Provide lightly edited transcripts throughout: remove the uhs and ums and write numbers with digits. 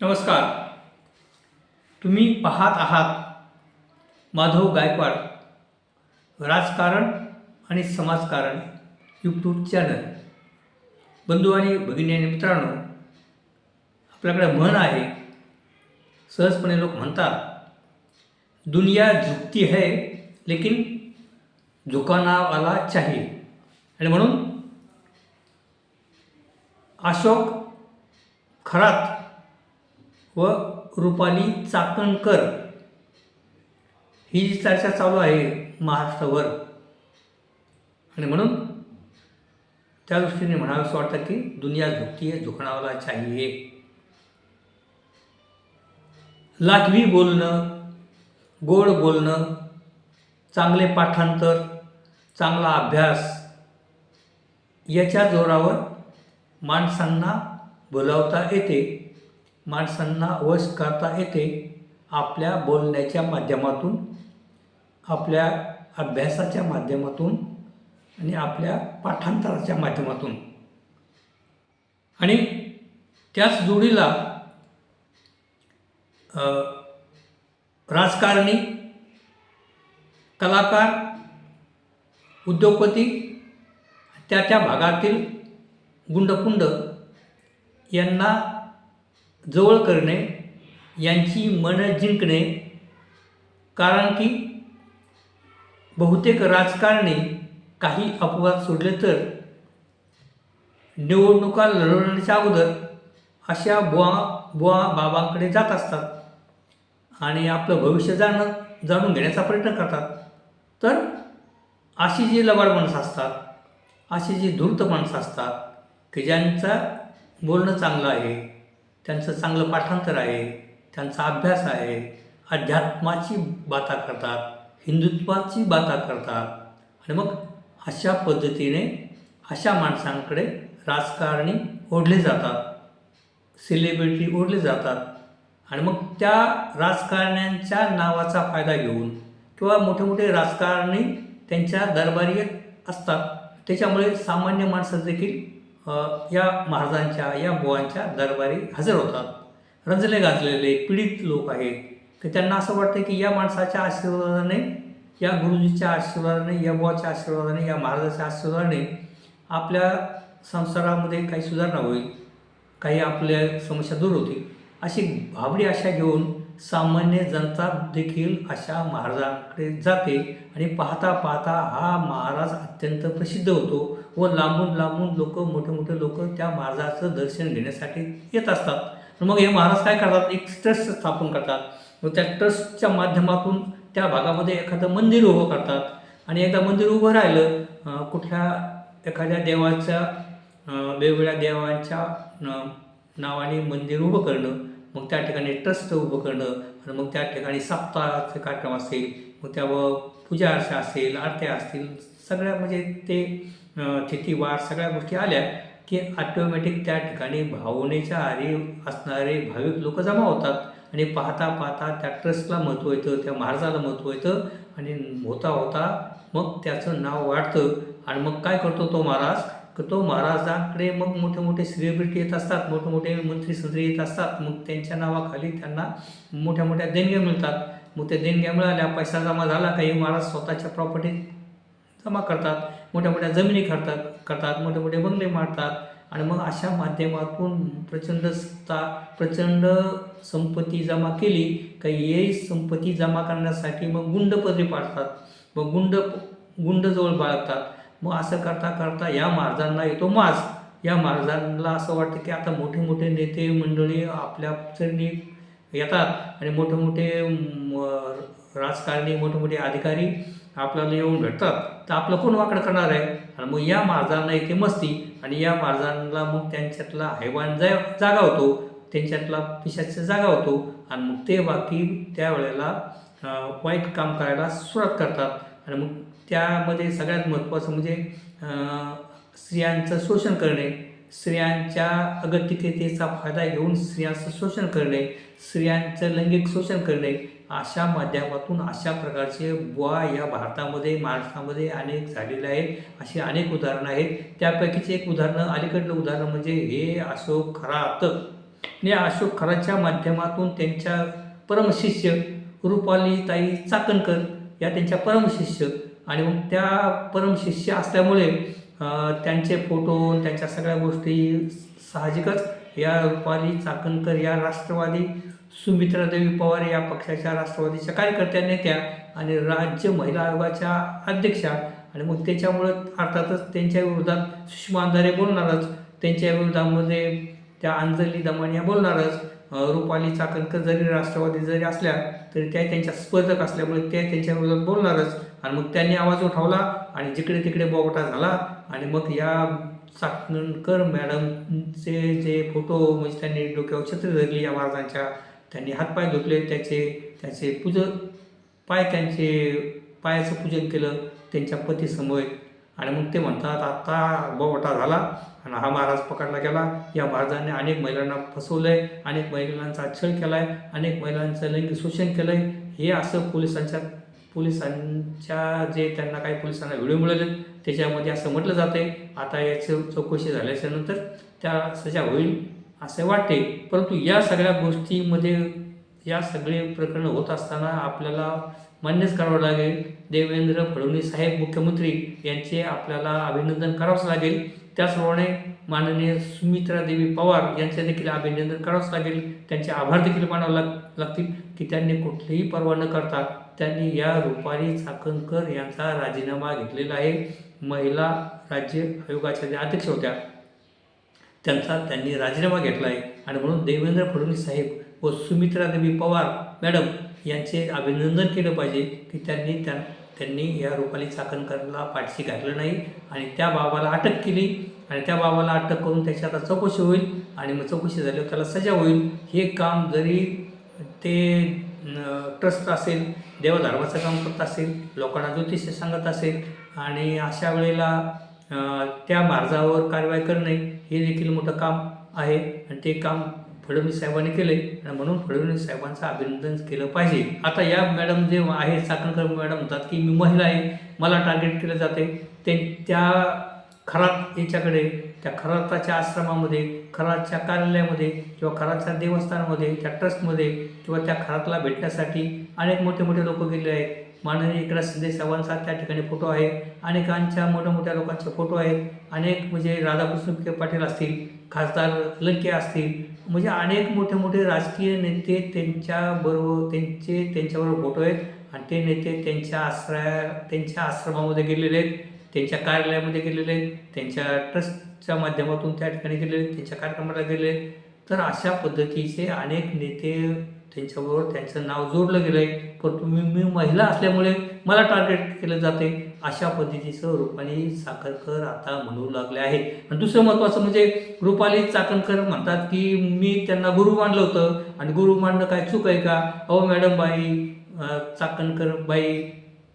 नमस्कार. तुम्ही पाहत आहात माधव गायकवाड राजकारण आणि समाजकारण यूट्यूब चॅनल. बंधू आणि भगिनी आणि मित्रांनो, आपल्याकडे म्हण आहे, सहजपणे लोक म्हणतात, दुनिया झुकती है लेकिन झुकाना वाला चाहिए. आणि म्हणून अशोक खरात व रुपाली चाकणकर ही जी चर्चा चालू आहे महाराष्ट्रावर, आणि म्हणून त्या दृष्टीने म्हणावंसं वाटतं की दुनिया झुकती है, झुकणावाला चाहिए. लाघवी बोलणं, गोड बोलणं, चांगले पाठांतर, चांगला अभ्यास याच्या जोरावर माणसांना भुलवता येते, माणसांना वश करता येते. आपल्या बोलण्याच्या माध्यमातून, आपल्या अभ्यासाच्या माध्यमातून आणि आपल्या पाठांतराच्या माध्यमातून. आणि त्याच जोडीला राजकारणी, कलाकार, उद्योगपती, त्या भागातील गुंडपुंड यांना जवळ करणे, यांची मनं जिंकणे. कारण की बहुतेक राजकारणी काही अपवाद सोडले तर निवडणुका लढवण्याच्या अगोदर अशा बुवा बाबांकडे जात असतात आणि आपलं भविष्य जाणून घेण्याचा प्रयत्न करतात. तर अशी जी लबाड माणसं असतात, अशी जी धूर्त माणसं असतात की ज्यांचं बोलणं चांगलं आहे, त्यांचं चांगलं पाठांतर आहे, त्यांचा अभ्यास आहे, अध्यात्माची बाता करतात, हिंदुत्वाची बाता करतात, आणि मग अशा पद्धतीने अशा माणसांकडे राजकारणी ओढले जातात, सेलिब्रिटी ओढले जातात. आणि मग त्या राजकारण्यांच्या नावाचा फायदा घेऊन किंवा मोठे मोठे राजकारणी त्यांच्या दरबारी असतात, त्याच्यामुळे सामान्य माणसं देखील या महाराजांच्या, या बुवांच्या दरबारी हजर होतात. रंजले गाजलेले पीडित लोक आहेत की त्यांना असं वाटतं की या माणसाच्या आशीर्वादाने, या गुरुजीच्या आशीर्वादाने, या बुवाच्या आशीर्वादाने, या महाराजाच्या आशीर्वादाने आपल्या संसारामध्ये काही सुधारणा होईल, काही आपल्या समस्या दूर होतील, अशी भाबडी आशा घेऊन सामान्य जनता देखील अशा महाराजांकडे जाते. आणि पाहता पाहता हा महाराज अत्यंत प्रसिद्ध होतो व लांबून लांबून लोक, मोठे मोठे लोक त्या महाराजाचं दर्शन घेण्यासाठी येत असतात. मग हे महाराज काय करतात, एक ट्रस्ट स्थापन करतात. व त्या ट्रस्टच्या माध्यमातून त्या भागामध्ये एखादं मंदिर उभं करतात. आणि एकदा मंदिर उभं राहिलं, एखाद्या देवाच्या, वेगवेगळ्या देवांच्या नावाने मंदिर उभं करणं, मग त्या ठिकाणी ट्रस्ट उभं करणं, आणि मग त्या ठिकाणी सप्ताहाचे कार्यक्रम असेल, मग त्यावर पूजा अर्चा असेल, आरत्या असतील, सगळ्या म्हणजे ते तिथीवार सगळ्या गोष्टी आल्या की ऑटोमॅटिक त्या ठिकाणी भावनेच्या आरी असणारे भाविक लोक जमा होतात. आणि पाहता पाहता त्या ट्रस्टला महत्त्व येतं, त्या महाराजाला महत्त्व येतं, आणि होता होता मग त्याचं नाव वाढतं. आणि मग काय करतो तो महाराज, की तो महाराजांकडे मग मोठे मोठे सेलिब्रिटी येत असतात, मोठे मोठे मंत्री संत्री येत असतात. मग त्यांच्या नावाखाली त्यांना मोठ्या मोठ्या देणग्या मिळतात. मग त्या देणग्या मिळाल्या, पैसा जमा झाला, काही महाराज स्वतःच्या प्रॉपर्टी जमा करतात, मोठ्या मोठ्या जमिनी करतात, मोठे मोठे बंगले मारतात. आणि मग अशा माध्यमातून प्रचंड संपत्ती जमा केली काही, हे संपत्ती जमा करण्यासाठी मग गुंडपदरी पाडतात, मग गुंड जवळ बाळगतात. मग असं करता करता या महाराजांना येतो माज. या महाराजांना असं वाटतं की आता मोठे मोठे नेते मंडळी आपल्या चरणी येतात, आणि मोठे मोठे राजकारणी, मोठे मोठे अधिकारी आपल्याला येऊन भेटतात, तर आपलं कोण वाकडं करणार आहे. आणि मग या महाराजांना येते मस्ती, आणि या महाराजांना मग त्यांच्यातला हैवान जागा होतो, त्यांच्यातला पिशाच जागा होतो, आणि मग ते बाकी त्यावेळेला वाईट काम करायला सुरुवात करतात. आणि मग त्यामध्ये सगळ्यात महत्त्वाचं म्हणजे स्त्रियांचं शोषण करणे, स्त्रियांच्या अगतिकतेचा फायदा घेऊन स्त्रियांचं शोषण करणे, स्त्रियांचं लैंगिक शोषण करणे, अशा माध्यमातून अशा प्रकारचे बुवा या भारतामध्ये, महाराष्ट्रामध्ये अनेक झालेले आहेत. अशी अनेक उदाहरणं आहेत. त्यापैकीचे एक उदाहरणं, अलीकडलं उदाहरण म्हणजे हे अशोक खरात. या अशोक खराच्या माध्यमातून त्यांच्या परमशिष्य रुपालीताई चाकणकर या त्यांच्या परमशिष्य, आणि मग त्या परमशिष्य असल्यामुळे त्यांचे फोटो, त्यांच्या सगळ्या गोष्टी साहजिकच या रुपाली चाकणकर या राष्ट्रवादी सुमित्रादेवी पवार या पक्षाच्या राष्ट्रवादीच्या कार्यकर्त्या, नेत्या आणि राज्य महिला आयोगाच्या अध्यक्षा, आणि मग त्याच्यामुळं अर्थातच त्यांच्या विरोधात सुषमा अंधारे बोलणारच, त्यांच्या विरोधामध्ये त्या अंजली दमानिया बोलणारच. रुपाली चाकणकर जरी राष्ट्रवादी जरी असल्या तरी त्या त्यांच्या स्पर्धक असल्यामुळे त्या त्यांच्या विरोधात बोलणारच, आणि मग त्यांनी आवाज उठवला आणि जिकडे तिकडे बोगटा झाला. आणि मग या चाकणकर मॅडमचे जे फोटो, म्हणजे त्यांनी डोक्यावर छत्री धरली या महाराजांच्या, त्यांनी हातपाय धुतले, त्याचे त्यांचे पायाचं पूजन केलं त्यांच्या पतीसमोर. आणि मग ते म्हणतात आता बोगटा झाला आणि हा महाराज पकडला गेला. या महाराजांनी अनेक महिलांना फसवलं आहे, अनेक महिलांचा छळ केला आहे, अनेक महिलांचं लैंगिक शोषण केलं आहे. हे असं पोलिसांच्या जे त्यांना काही पोलिसांना व्हिडिओ मिळाले त्याच्यामध्ये असं म्हटलं जातं आहे. आता याचं चौकशी झाल्याच्यानंतर त्या सजा होईल असे वाटते. परंतु या सगळ्या गोष्टीमध्ये या सगळे प्रकरण होत असताना आपल्याला मान्यच करावं लागेल, देवेंद्र फडणवीस साहेब मुख्यमंत्री यांचे आपल्याला अभिनंदन करावंच लागेल. त्याचप्रमाणे माननीय सुमित्रादेवी पवार यांचे देखील अभिनंदन करावंच लागेल. त्यांचे आभार देखील मानावे लागतील की त्यांनी कुठलीही पर्वा न करता त्यांनी या रुपाली चाकणकर यांचा राजीनामा घेतलेला आहे. महिला राज्य आयोगाच्या ज्या अध्यक्ष होत्या त्यांनी राजीनामा घेतला आहे, आणि म्हणून देवेंद्र फडणवीस साहेब व सुमित्रादेवी पवार मॅडम यांचे अभिनंदन केलं पाहिजे की त्यांनी या रुपाली चाकणकरला पाठीशी घातलं नाही आणि त्या बाबाला अटक केली, आणि त्या बाबाला अटक करून त्याची आता चौकशी होईल, आणि मग चौकशी झाल्यावर त्याला सजा होईल. हे काम जरी ते ट्रस्ट असेल, देवधर्माचं काम करत असेल, लोकांना ज्योतिष सांगत असेल, आणि अशा वेळेला त्या मार्गावर कारवाई करणे हे देखील मोठं काम आहे, आणि ते काम फडणवीस साहेबांनी केले, आणि म्हणून फडणवीस साहेबांचं अभिनंदन केलं पाहिजे. आता या मॅडम जे आहे चाकणकर मॅडम म्हणतात की मी महिला आहे, मला टार्गेट केलं जाते. त्या खरात याच्याकडे, त्या खराताच्या आश्रमामध्ये, खरातच्या कार्यालयामध्ये किंवा खरातच्या देवस्थानामध्ये, त्या ट्रस्टमध्ये किंवा त्या खरातला भेटण्यासाठी अनेक मोठे मोठे लोक गेले आहेत. माननीय एकनाथ शिंदे साहेबांचा त्या ठिकाणी फोटो आहे, अनेकांच्या मोठ्या मोठ्या लोकांचे फोटो आहेत, अनेक म्हणजे राधाकृष्ण विखे पाटील असतील, खासदार लंके असतील, म्हणजे अनेक मोठे मोठे राजकीय नेते त्यांच्याबरोबर फोटो आहेत, आणि ते नेते त्यांच्या आश्रमामध्ये गेलेले आहेत, त्यांच्या कार्यालयामध्ये गेलेले आहेत, त्यांच्या ट्रस्टच्या माध्यमातून त्या ठिकाणी गेलेले आहेत, त्यांच्या कार्यक्रमाला गेले आहेत. तर अशा पद्धतीचे अनेक नेते त्यांच्याबरोबर त्यांचं नाव जोडलं गेलं आहे. परंतु मी महिला असल्यामुळे मला टार्गेट केलं जाते, अशा पद्धतीचं रुपाली चाकणकर आता म्हणू लागले आहेत. आणि दुसरं महत्त्वाचं म्हणजे रुपाली चाकणकर म्हणतात की मी त्यांना गुरु मानलं होतं, आणि गुरु मानणं काय चूक आहे का? अहो मॅडम बाई, चाकणकर बाई,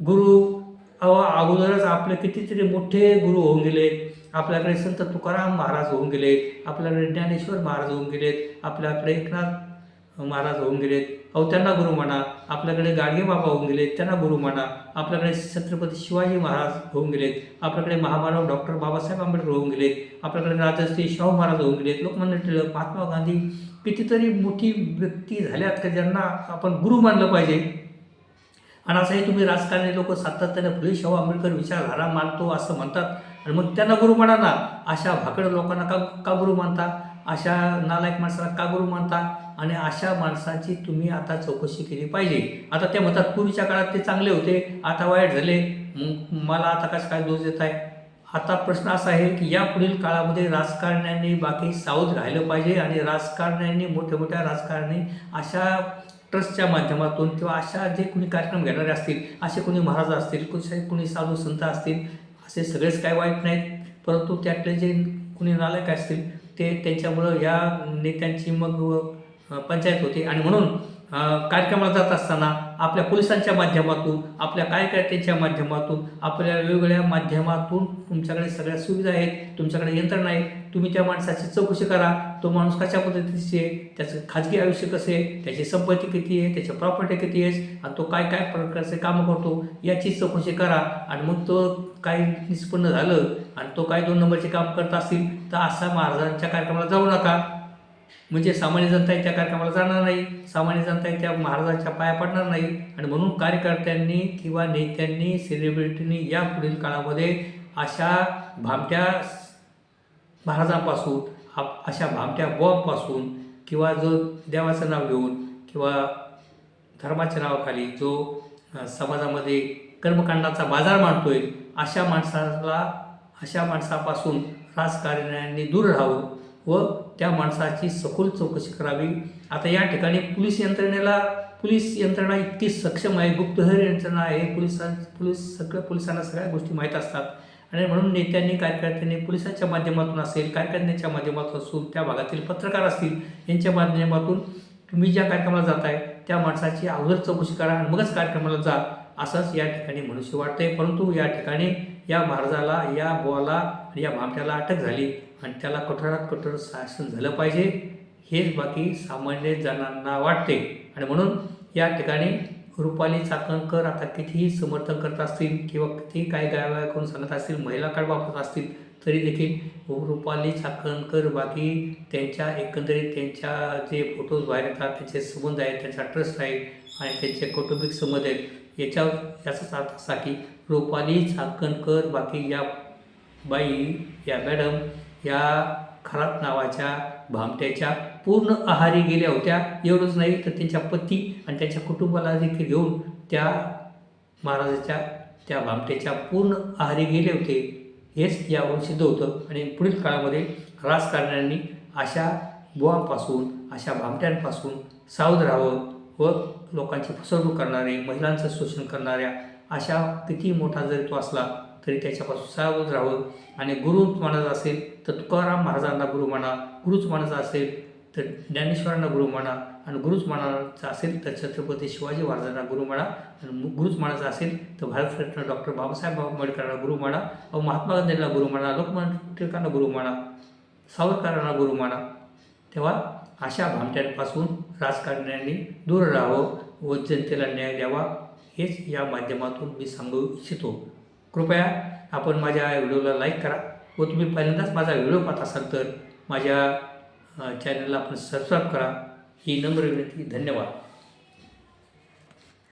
गुरु अगोदरच आपले कितीतरी मोठे गुरु होऊन गेलेत. आपल्याकडे संत तुकाराम महाराज होऊन गेलेत, आपल्याकडे ज्ञानेश्वर महाराज होऊन गेलेत, आपल्याकडे एकनाथ महाराज होऊन गेलेत, अहो त्यांना गुरु माना. आपल्याकडे गाडगे बाबा होऊन गेलेत, त्यांना गुरु माना. आपल्याकडे छत्रपती शिवाजी महाराज होऊन गेलेत, आपल्याकडे महामानव डॉक्टर बाबासाहेब आंबेडकर होऊन गेलेत, आपल्याकडे राजश्री शाहू महाराज होऊन गेलेत, लोकमान्य टिळक, महात्मा गांधी, कितीतरी मोठी व्यक्ती झाल्यात का ज्यांना आपण गुरु मानलं पाहिजे. आणि असंही तुम्ही राजकारणी लोक सातत्याने फुले शाहू आंबेडकर विचारधारा मानतो असं म्हणतात, आणि मग त्यांना गुरु माना ना. अशा भाकड लोकांना का गुरु मानता? अशा नालायक माणसाला का गुरु मानता? आणि अशा माणसाची तुम्ही आता चौकशी केली पाहिजे. आता ते म्हणतात पूर्वीच्या काळात ते चांगले होते, आता वाईट झाले, मग मला आता कसं काय दोष देत आहे? आता प्रश्न असा आहे की या पुढील काळामध्ये राजकारण्यांनी बाकी सावध राहिलं पाहिजे, आणि राजकारण्यांनी मोठ्या राजकारणी अशा ट्रस्टच्या माध्यमातून किंवा अशा जे कोणी कार्यक्रम घेणारे असतील, असे कोणी महाराज असतील, कोणी साधू संत असतील, असे सगळेच काय वाईट नाहीत, परंतु त्यातले जे कोणी नालायक असतील ते त्यांच्यामुळं या नेत्यांची मग पंचायत होते. आणि म्हणून कार्यक्रमाला जात असताना आपल्या पोलिसांच्या माध्यमातून, आपल्या कार्यकर्त्यांच्या माध्यमातून, आपल्या वेगवेगळ्या माध्यमातून तुमच्याकडे सगळ्या सुविधा आहेत, तुमच्याकडे यंत्रणा आहे, तुम्ही त्या माणसाची चौकशी करा. तो माणूस कशा पद्धतीचे आहे, त्याचं खाजगी आयुष्य कसं आहे, त्याची संपत्ती किती आहे, त्याची प्रॉपर्टी किती आहे, आणि तो काय प्रकारचे कामं करतो याची चौकशी करा. आणि मग तो काही निष्पन्न झालं आणि तो काही 2 नंबरचे काम करत असेल तर असा महाराजांच्या कार्यक्रमाला जाऊ नका. म्हणजे सामान्य जनता त्या कार्यक्रमाला जाणार नाही, सामान्य जनता त्या महाराजांच्या पाया पडणार नाही. आणि म्हणून कार्यकर्त्यांनी किंवा नेत्यांनी, सेलिब्रिटींनी या पुढील काळामध्ये अशा भामट्या महाराजांपासून, अशा भामट्या बॉम्बपासून, किंवा जो देवाचं नाव घेऊन किंवा धर्माच्या नावाखाली जो समाजामध्ये कर्मकांडाचा बाजार मांडतोय, अशा माणसापासून राजकारण्यांनी दूर राहावं व त्या माणसाची सखोल चौकशी करावी. आता या ठिकाणी पोलीस यंत्रणा इतकी सक्षम आहे, गुप्तहेर यंत्रणा आहे, पोलिसांना सगळ्या गोष्टी माहीत असतात. आणि म्हणून नेत्यांनी, कार्यकर्त्यांनी पोलिसांच्या माध्यमातून असेल, कार्यकर्त्यांच्या माध्यमातून असून, त्या भागातील पत्रकार असतील, यांच्या माध्यमातून तुम्ही ज्या कार्यक्रमाला जाताय त्या माणसाची अगोदर चौकशी करा आणि मगच कार्यक्रमाला जा, असंच या ठिकाणी मनुष्य वाटतंय. परंतु या ठिकाणी या महाराजाला, या बुवाला आणि या भामट्याला अटक झाली आणि त्याला कठोरात कठोर शासन झालं पाहिजे, हेच बाकी सामान्य जणांना वाटते. आणि म्हणून या ठिकाणी रुपाली चाकणकर आता कितीही समर्थन करत असतील किंवा कितीही काय गायवाय करून सांगत असतील, महिला कार्ड वापरत असतील, तरी देखील रुपाली चाकणकर बाकी त्यांच्या एकंदरीत त्यांच्या जे फोटोज बाहेर येतात, त्यांचे संबंध आहेत, त्यांचा ट्रस्ट आहे आणि त्यांचे कौटुंबिक संबंध आहेत, याचाच अर्थ असा की रुपाली चाकणकर बाकी या बाई, या मॅडम या खरात नावाच्या भामट्याच्या पूर्ण आहारी गेल्या होत्या. एवढंच नाही तर त्यांच्या पती आणि त्यांच्या कुटुंबाला देखील घेऊन त्या महाराजाच्या, त्या भामट्याच्या पूर्ण आहारी गेले होते. हेच यावरून सिद्ध होतं. आणि पुढील काळामध्ये राजकारण्यांनी अशा बुवांपासून, अशा भामट्यांपासून सावध राहावं व लोकांची फसवणूक करणारे, महिलांचं शोषण करणाऱ्या अशा किती मोठा जरी तो असला तरी त्याच्यापासून सावध राहावं. आणि गुरु मानायचं असेल तर तुकाराम महाराजांना गुरु माना, गुरुच मानायचं असेल तर ज्ञानेश्वरांना गुरु माना, आणि गुरुच मानायचं असेल तर छत्रपती शिवाजी महाराजांना गुरु माना, आणि गुरुच मानायचं असेल तर भारतरत्न डॉक्टर बाबासाहेब आंबेडकरांना गुरु माना, व महात्मा गांधींना गुरु माना, लोकमान्य टिळकांना गुरु माना, सावरकरांना गुरु माना. तेव्हा अशा भामट्यांपासून राजकारण्यांनी दूर राहावं व जनतेला न्याय द्यावा, हेच या माध्यमातून मी सांगू इच्छितो. कृपया आपण माझ्या व्हिडिओला लाईक करा व तुम्ही पहिल्यांदाच माझा व्हिडिओ पाहत असाल तर माझ्या चॅनलला आपण सबस्क्राईब करा, ही नम्र विनंती. धन्यवाद.